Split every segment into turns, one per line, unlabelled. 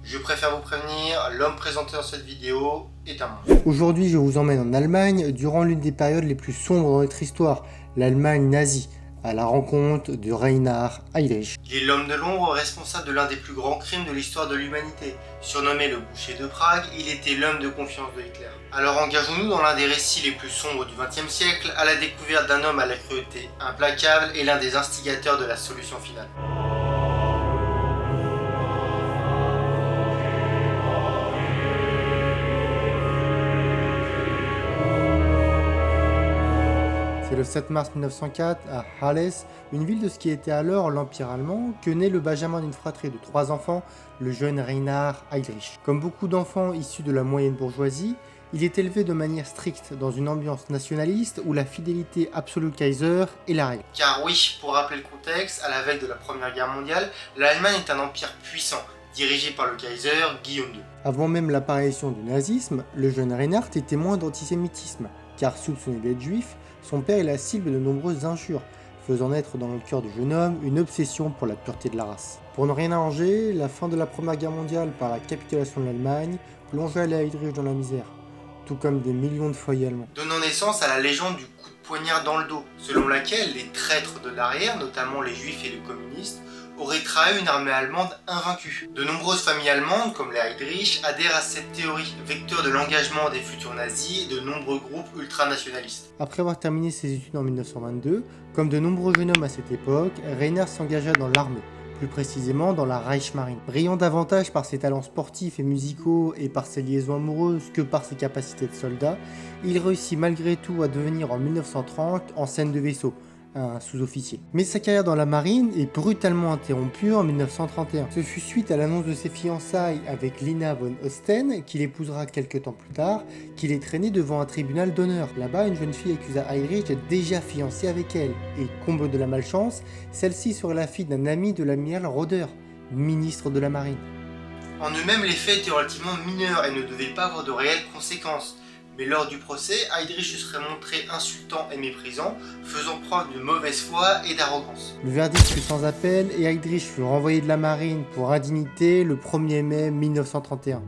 Je préfère vous prévenir, l'homme présenté dans cette vidéo est un monstre.
Aujourd'hui, je vous emmène en Allemagne durant l'une des périodes les plus sombres dans notre histoire, l'Allemagne nazie, à la rencontre de Reinhard Heydrich.
Il est l'homme de l'ombre responsable de l'un des plus grands crimes de l'histoire de l'humanité. Surnommé le boucher de Prague, il était l'homme de confiance de Hitler. Alors engageons-nous dans l'un des récits les plus sombres du XXe siècle, à la découverte d'un homme à la cruauté implacable et l'un des instigateurs de la solution finale.
C'est le 7 mars 1904, à Halle, une ville de ce qui était alors l'Empire allemand, que naît le benjamin d'une fratrie de 3 enfants, le jeune Reinhard Heydrich. Comme beaucoup d'enfants issus de la moyenne bourgeoisie, il est élevé de manière stricte dans une ambiance nationaliste où la fidélité absolue au Kaiser est la règle.
Car oui, pour rappeler le contexte, à la veille de la Première Guerre mondiale, l'Allemagne est un empire puissant, dirigé par le Kaiser Guillaume II.
Avant même l'apparition du nazisme, le jeune Reinhard est témoin d'antisémitisme, car soupçonné d'être juif, son père est la cible de nombreuses injures, faisant naître dans le cœur du jeune homme une obsession pour la pureté de la race. Pour ne rien arranger, la fin de la Première Guerre mondiale par la capitulation de l'Allemagne plongea les Heydrich dans la misère, tout comme des millions de foyers allemands.
Donnant naissance à la légende du coup de poignard dans le dos, selon laquelle les traîtres de l'arrière, notamment les juifs et les communistes, auraient trahi une armée allemande invaincue. De nombreuses familles allemandes, comme les Heydrich, adhèrent à cette théorie, vecteur de l'engagement des futurs nazis et de nombreux groupes ultranationalistes.
Après avoir terminé ses études en 1922, comme de nombreux jeunes hommes à cette époque, Reinhard s'engagea dans l'armée, plus précisément dans la Reichsmarine. Brillant davantage par ses talents sportifs et musicaux et par ses liaisons amoureuses que par ses capacités de soldat, il réussit malgré tout à devenir en 1930 enseigne de vaisseau, un sous-officier. Mais sa carrière dans la marine est brutalement interrompue en 1931. Ce fut suite à l'annonce de ses fiançailles avec Lina von Osten, qu'il épousera quelques temps plus tard, qu'il est traîné devant un tribunal d'honneur. Là-bas, une jeune fille accusa Heydrich d'être déjà fiancé avec elle. Et comble de la malchance, celle-ci serait la fille d'un ami de l'amiral Roder, ministre de la marine.
En eux-mêmes, les faits étaient relativement mineurs et ne devaient pas avoir de réelles conséquences. Mais lors du procès, Heydrich se serait montré insultant et méprisant, faisant preuve de mauvaise foi et d'arrogance.
Le verdict fut sans appel et Heydrich fut renvoyé de la marine pour indignité le 1er mai 1931.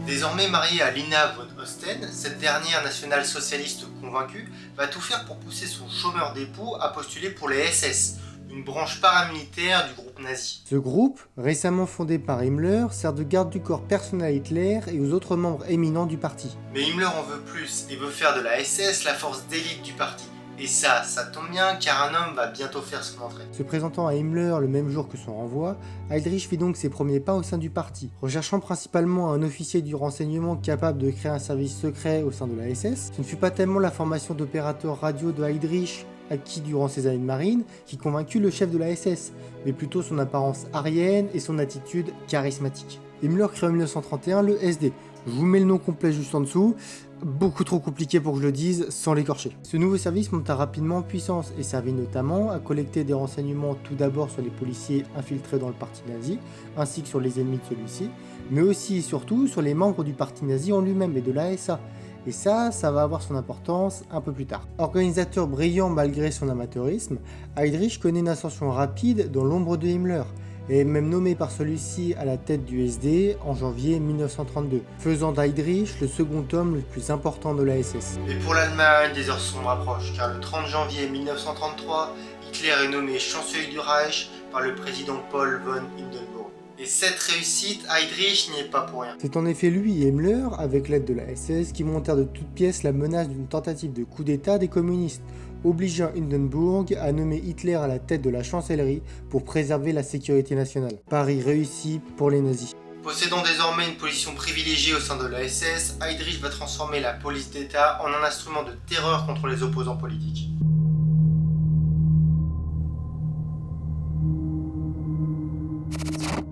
Désormais marié à Lina von Osten, cette dernière nationale-socialiste convaincue va tout faire pour pousser son chômeur d'époux à postuler pour les SS, une branche paramilitaire du groupe nazi.
Ce groupe, récemment fondé par Himmler, sert de garde du corps personnel à Hitler et aux autres membres éminents du parti.
Mais Himmler en veut plus et veut faire de la SS la force d'élite du parti. Et ça tombe bien car un homme va bientôt faire son entrée.
Se présentant à Himmler le même jour que son renvoi, Heydrich fit donc ses premiers pas au sein du parti. Recherchant principalement un officier du renseignement capable de créer un service secret au sein de la SS, ce ne fut pas tellement la formation d'opérateur radio de Heydrich, acquis durant ses années de marine, qui convaincut le chef de la SS, mais plutôt son apparence aryenne et son attitude charismatique. Himmler crée en 1931 le SD. Je vous mets le nom complet juste en dessous, beaucoup trop compliqué pour que je le dise sans l'écorcher. Ce nouveau service monta rapidement en puissance et servit notamment à collecter des renseignements tout d'abord sur les policiers infiltrés dans le parti nazi, ainsi que sur les ennemis de celui-ci, mais aussi et surtout sur les membres du parti nazi en lui-même et de l'ASA. Et ça va avoir son importance un peu plus tard. Organisateur brillant malgré son amateurisme, Heydrich connaît une ascension rapide dans l'ombre de Himmler, et est même nommé par celui-ci à la tête du SD en janvier 1932, faisant d'Heydrich le second homme le plus important de la SS.
Mais pour l'Allemagne, des heures sombres approchent, car le 30 janvier 1933, Hitler est nommé chancelier du Reich par le président Paul von Hindenburg. Et cette réussite, Heydrich n'y est pas pour rien.
C'est en effet lui et Himmler, avec l'aide de la SS, qui montèrent de toutes pièces la menace d'une tentative de coup d'État des communistes, obligeant Hindenburg à nommer Hitler à la tête de la chancellerie pour préserver la sécurité nationale. Pari réussi pour les nazis.
Possédant désormais une position privilégiée au sein de la SS, Heydrich va transformer la police d'État en un instrument de terreur contre les opposants politiques.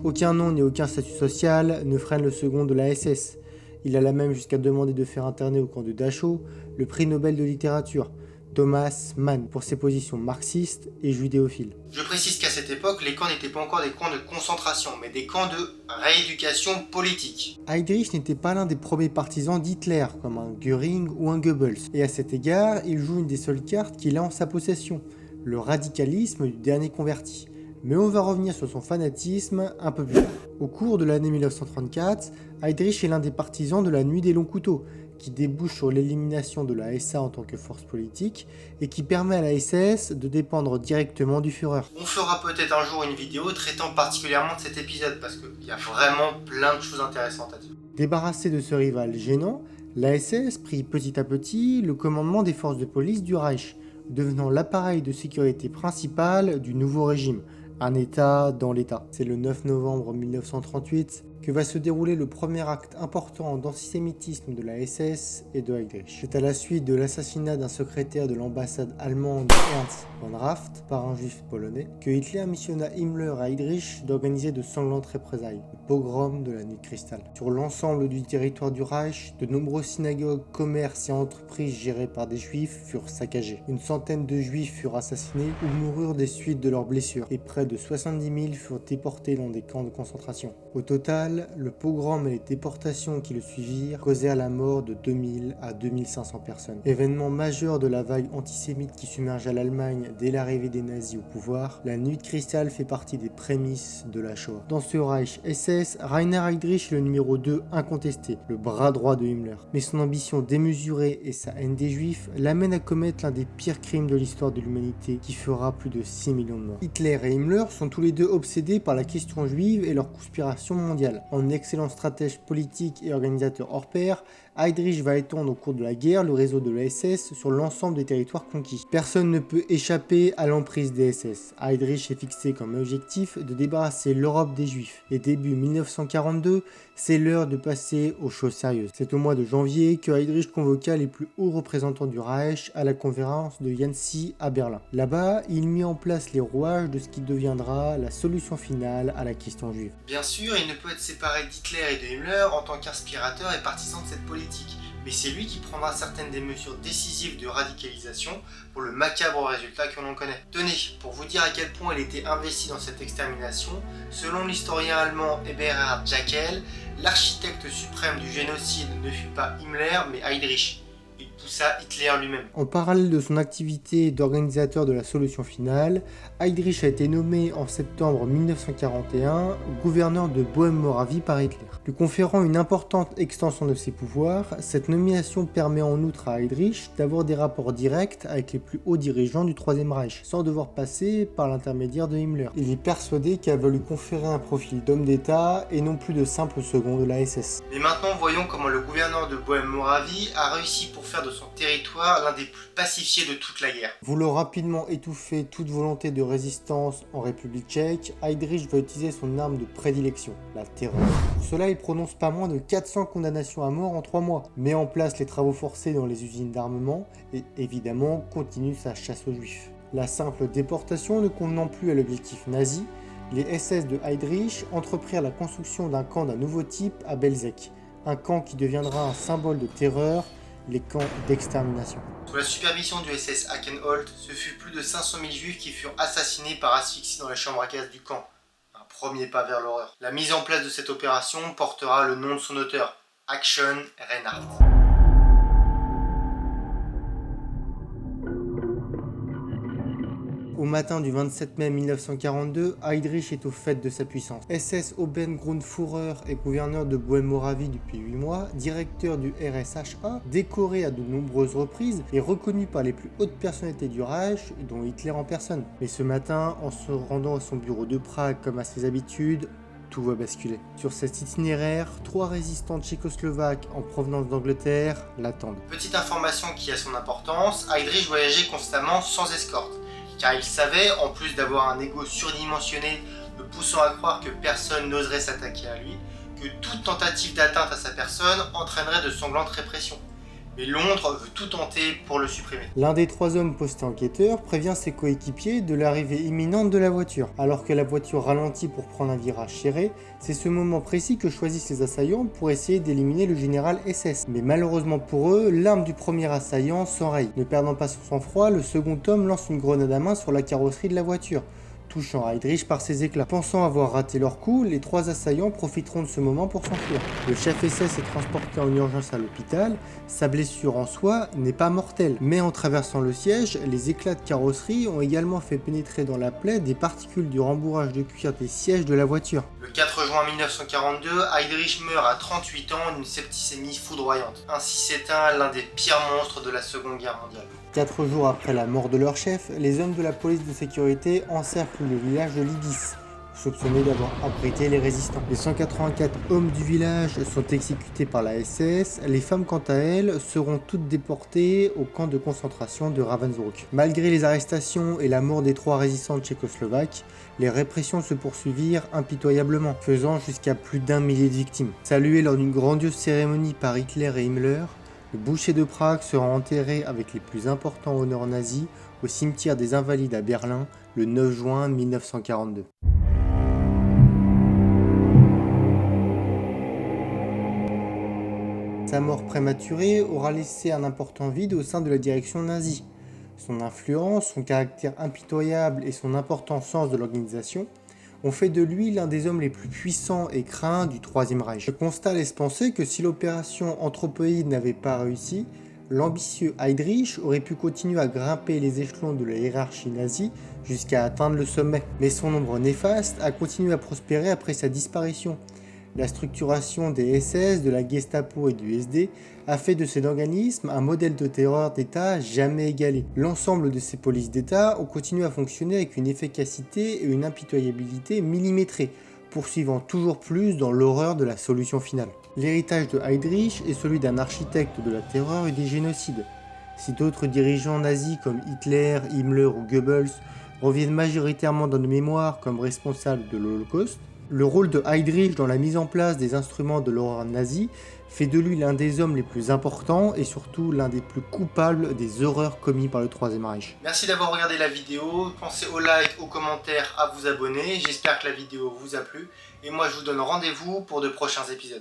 Aucun nom ni aucun statut social ne freine le second de la SS. Il alla même jusqu'à demander de faire interner au camp de Dachau le prix Nobel de littérature, Thomas Mann, pour ses positions marxistes et judéophiles.
Je précise qu'à cette époque, les camps n'étaient pas encore des camps de concentration, mais des camps de rééducation politique.
Heydrich n'était pas l'un des premiers partisans d'Hitler, comme un Göring ou un Goebbels, et à cet égard, il joue une des seules cartes qu'il a en sa possession, le radicalisme du dernier converti. Mais on va revenir sur son fanatisme un peu plus tard. Au cours de l'année 1934, Heydrich est l'un des partisans de la Nuit des longs couteaux, qui débouche sur l'élimination de la SA en tant que force politique et qui permet à la SS de dépendre directement du Führer.
On fera peut-être un jour une vidéo traitant particulièrement de cet épisode parce qu'il y a vraiment plein de choses intéressantes à dire.
Débarrassé de ce rival gênant, la SS prit petit à petit le commandement des forces de police du Reich, devenant l'appareil de sécurité principal du nouveau régime, un État dans l'État. C'est le 9 novembre 1938 que va se dérouler le premier acte important d'antisémitisme de la SS et de Heydrich. C'est à la suite de l'assassinat d'un secrétaire de l'ambassade allemande Ernst von Raft par un juif polonais que Hitler missionna Himmler à Heydrich d'organiser de sanglantes représailles, le pogrom de la Nuit de Cristal. Sur l'ensemble du territoire du Reich, de nombreuses synagogues, commerces et entreprises gérées par des juifs furent saccagées. Une centaine de juifs furent assassinés ou moururent des suites de leurs blessures et près de 70 000 furent déportés dans des camps de concentration. Au total, le pogrom et les déportations qui le suivirent causèrent la mort de 2000 à 2500 personnes. Événement majeur de la vague antisémite qui submergea l'Allemagne dès l'arrivée des nazis au pouvoir, la Nuit de Cristal fait partie des prémices de la Shoah. Dans ce Reich SS, Rainer Heydrich est le numéro 2 incontesté, le bras droit de Himmler. Mais son ambition démesurée et sa haine des juifs l'amènent à commettre l'un des pires crimes de l'histoire de l'humanité qui fera plus de 6 millions de morts. Hitler et Himmler sont tous les deux obsédés par la question juive et leur conspiration mondiale. En excellent stratège politique et organisateur hors pair, Heydrich va étendre au cours de la guerre le réseau de la SS sur l'ensemble des territoires conquis. Personne ne peut échapper à l'emprise des SS. Heydrich est fixé comme objectif de débarrasser l'Europe des Juifs. Et début 1942, c'est l'heure de passer aux choses sérieuses. C'est au mois de janvier que Heydrich convoqua les plus hauts représentants du Reich à la conférence de Yannsee à Berlin. Là-bas, il mit en place les rouages de ce qui deviendra la solution finale à la question juive.
Bien sûr, il ne peut être séparé d'Hitler et de Himmler en tant qu'inspirateur et partisan de cette politique. Mais c'est lui qui prendra certaines des mesures décisives de radicalisation pour le macabre résultat que l'on connaît. Tenez, pour vous dire à quel point il était investi dans cette extermination, selon l'historien allemand Eberhard Jäckel, l'architecte suprême du génocide ne fut pas Himmler mais Heydrich. Il poussa Hitler lui-même.
En parallèle de son activité d'organisateur de la solution finale, Heydrich a été nommé en septembre 1941 gouverneur de Bohême-Moravie par Hitler. Lui conférant une importante extension de ses pouvoirs, cette nomination permet en outre à Heydrich d'avoir des rapports directs avec les plus hauts dirigeants du Troisième Reich, sans devoir passer par l'intermédiaire de Himmler. Il est persuadé qu'elle va lui conférer un profil d'homme d'État et non plus de simple second de la SS.
Mais maintenant, voyons comment le gouverneur de Bohême-Moravie a réussi pour faire de son territoire l'un des plus pacifiés de toute la guerre.
Voulant rapidement étouffer toute volonté de résistance en République tchèque, Heydrich va utiliser son arme de prédilection, la terreur. Pour cela, il prononce pas moins de 400 condamnations à mort en 3 mois, met en place les travaux forcés dans les usines d'armement et évidemment continue sa chasse aux juifs. La simple déportation ne convenant plus à l'objectif nazi, les SS de Heydrich entreprirent la construction d'un camp d'un nouveau type à Belzec, un camp qui deviendra un symbole de terreur, les camps d'extermination.
Sous la supervision du SS Hakenholt, ce fut plus de 500 000 juifs qui furent assassinés par asphyxie dans les chambres à gaz du camp. Un premier pas vers l'horreur. La mise en place de cette opération portera le nom de son auteur, Action Reinhardt.
Au matin du 27 mai 1942, Heydrich est au fait de sa puissance. SS Obergrundführer et gouverneur de Bohême-Moravie depuis 8 mois, directeur du RSHA, décoré à de nombreuses reprises et reconnu par les plus hautes personnalités du Reich, dont Hitler en personne. Mais ce matin, en se rendant à son bureau de Prague comme à ses habitudes, tout va basculer. Sur cet itinéraire, 3 résistants tchécoslovaques en provenance d'Angleterre l'attendent.
Petite information qui a son importance, Heydrich voyageait constamment sans escorte. Car il savait, en plus d'avoir un ego surdimensionné, le poussant à croire que personne n'oserait s'attaquer à lui, que toute tentative d'atteinte à sa personne entraînerait de sanglantes répressions. Mais Londres veut tout tenter pour le supprimer.
L'un des 3 hommes postés enquêteurs prévient ses coéquipiers de l'arrivée imminente de la voiture. Alors que la voiture ralentit pour prendre un virage serré, c'est ce moment précis que choisissent les assaillants pour essayer d'éliminer le général SS. Mais malheureusement pour eux, l'arme du premier assaillant s'enraye. Ne perdant pas son sang-froid, le second homme lance une grenade à main sur la carrosserie de la voiture. touchant Heydrich par ses éclats. Pensant avoir raté leur coup, les 3 assaillants profiteront de ce moment pour s'enfuir. Le chef SS est transporté en urgence à l'hôpital. Sa blessure en soi n'est pas mortelle, mais en traversant le siège, les éclats de carrosserie ont également fait pénétrer dans la plaie des particules du rembourrage de cuir des sièges de la voiture.
Le 4 juin 1942, Heydrich meurt à 38 ans d'une septicémie foudroyante. Ainsi s'éteint l'un des pires monstres de la Seconde Guerre mondiale.
4 jours après la mort de leur chef, les hommes de la police de sécurité encerclent le village de Lidis, soupçonnés d'avoir abrité les résistants. Les 184 hommes du village sont exécutés par la SS, les femmes quant à elles seront toutes déportées au camp de concentration de Ravensbrück. Malgré les arrestations et la mort des 3 résistants tchécoslovaques, les répressions se poursuivirent impitoyablement, faisant jusqu'à plus d'1 millier de victimes. Salué lors d'une grandiose cérémonie par Hitler et Himmler, le boucher de Prague sera enterré avec les plus importants honneurs nazis au cimetière des Invalides à Berlin le 9 juin 1942. Sa mort prématurée aura laissé un important vide au sein de la direction nazie. Son influence, son caractère impitoyable et son important sens de l'organisation ont fait de lui l'un des hommes les plus puissants et craints du Troisième Reich. Le constat laisse penser que si l'opération Anthropoïde n'avait pas réussi, l'ambitieux Heydrich aurait pu continuer à grimper les échelons de la hiérarchie nazie jusqu'à atteindre le sommet. Mais son ombre néfaste a continué à prospérer après sa disparition. La structuration des SS, de la Gestapo et du SD a fait de cet organisme un modèle de terreur d'État jamais égalé. L'ensemble de ces polices d'État ont continué à fonctionner avec une efficacité et une impitoyabilité millimétrées, poursuivant toujours plus dans l'horreur de la solution finale. L'héritage de Heydrich est celui d'un architecte de la terreur et des génocides. Si d'autres dirigeants nazis comme Hitler, Himmler ou Goebbels reviennent majoritairement dans nos mémoires comme responsables de l'Holocauste, le rôle de Heydrich dans la mise en place des instruments de l'horreur nazie fait de lui l'un des hommes les plus importants et surtout l'un des plus coupables des horreurs commises par le Troisième Reich.
Merci d'avoir regardé la vidéo, pensez au like, aux commentaires, à vous abonner, j'espère que la vidéo vous a plu et moi je vous donne rendez-vous pour de prochains épisodes.